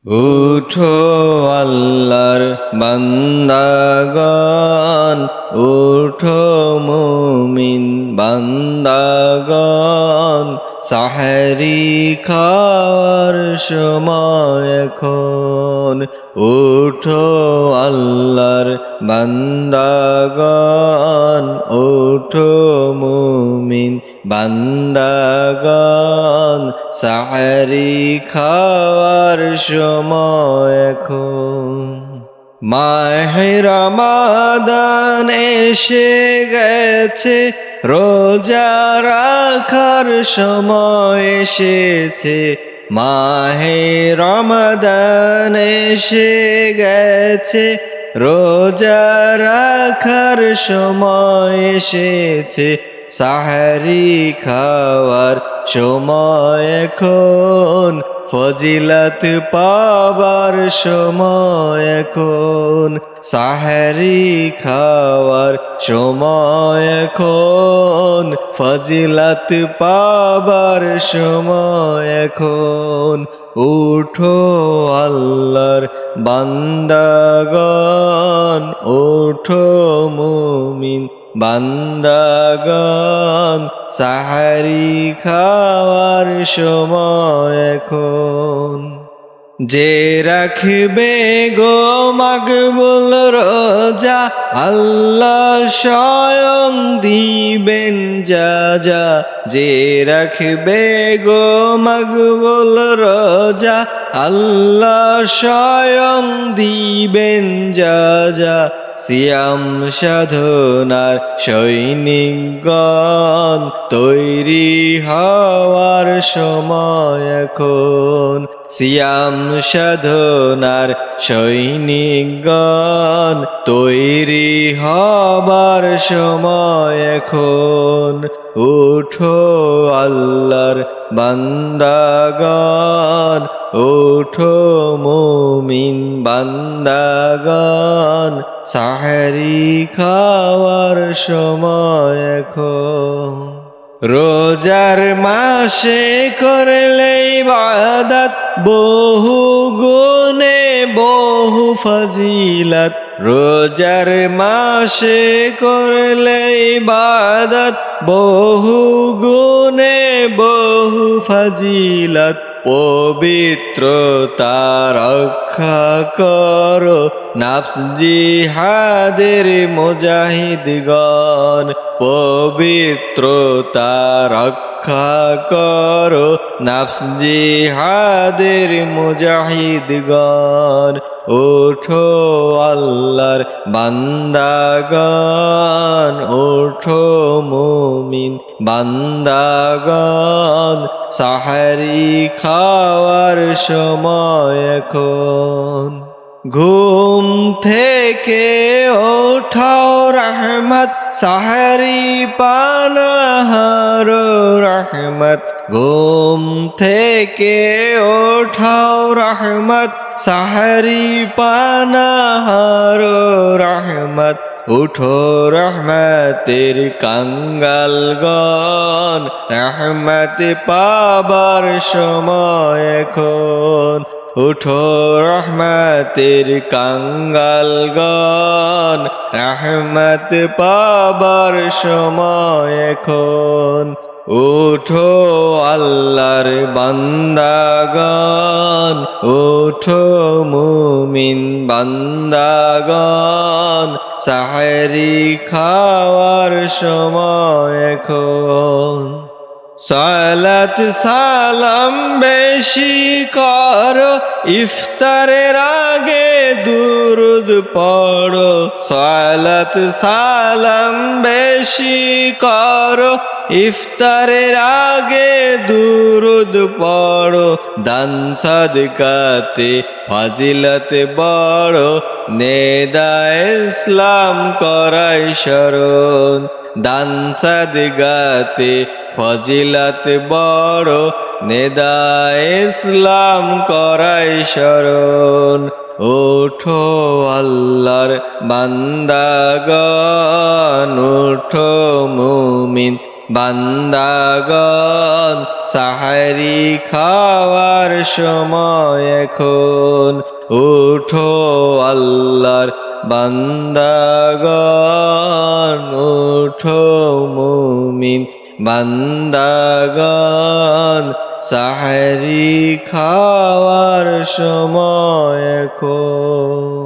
উঠো আল্লাহর বান্দাগণ, উঠো মুমিন বান্দাগণ, সাহরি খাওয়ার সময় এখন। উঠো আল্লাহর বান্দাগণ, উঠো মুমিন বান্দাগণ, সাহরি খাওয়ার সময় এখন। মাহে রমাদান এসে গেছে, রোজা রাখার সময় এসেছে। মাহে রমাদান এসে গেছে, রোজা রাখার সময় এসেছে। সাহরি খাওয়ার সময় এখন, ফজিলত পাবার সময় এখন। সাহরি খাওয়ার সময় এখন, ফজিলত পাবার সময় এখন। উঠো আল্লাহর বান্দাগণ, উঠো মুমিন বান্দাগণ, সাহরি খাওয়ার সময় এখন। যে রাখবে গো মাকবুল রোজা, আল্লাহ স্বয়ং দিবেন যাজা। যে রাখবে গো মাকবুল রোজা, আল্লাহ স্বয়ং দিবেন যাজা। সিয়াম সাধনার সৈনিকগণ, তৈরি হওয়ার সময় এখন। সিয়াম সাধনার সৈনিকগণ, তৈরি হবার সময় এখন। উঠো আল্লাহর বান্দাগণ, উঠো মুমিন বান্দাগণ, সাহরি খাওয়ার সময় এখন। রোজার মাসে করলে ইবাদত, বহু গুণে বহু ফজিলত। রোজার মাসে করলে ইবাদত, বহু গুণে বহু ফজিলত। পবিত্রতা রক্ষা করো নাফস জিহাদের মুজাহিদগণ। পবিত্রতা রক্ষা করো নাফস জিহাদের মুজাহিদগণ। উঠো আল্লাহর বান্দাগণ, উঠো মুমিন বান্দাগণ, সাহরি খাওয়ার সময় এখন। ঘুম থেকে ওঠাও রহমত, সাহরি পানাহার রহমত। ঘুম থেকে ওঠাও রহমত, সাহরি পানাহার রহমত। উঠো রহমতের কাঙ্গালগণ, রহমত পাবার সময় এখন। উঠো রহমতের কাঙ্গালগণ, রহমত পাবার সময় এখন। উঠো আল্লাহর বান্দাগণ, উঠো মুমিন বান্দাগণ, সাহরি খাওয়ার সময় এখন। সালাত সালাম বেশি করো, ইফতারের আগে দুরুদ পড়ো। সালাত সালাম বেশি করো, ইফতারের আগে দুরুদ পড়ো। দান সাদকাতে ফজিলত বড়, নেদা ইসলাম করাই স্মরণ। দান সাদকাতে ফজিলত বড়, নেদা ইসলাম করাই স্মরণ। ওঠো আল্লাহর বান্দাগণ, ওঠো মুমিন বান্দাগণ সাহারি খাওয়ার সময় এখন উঠো আল্লাহর বান্দাগণ উঠো মুমিন বান্দাগণ সাহারি খাওয়ার সময় এখন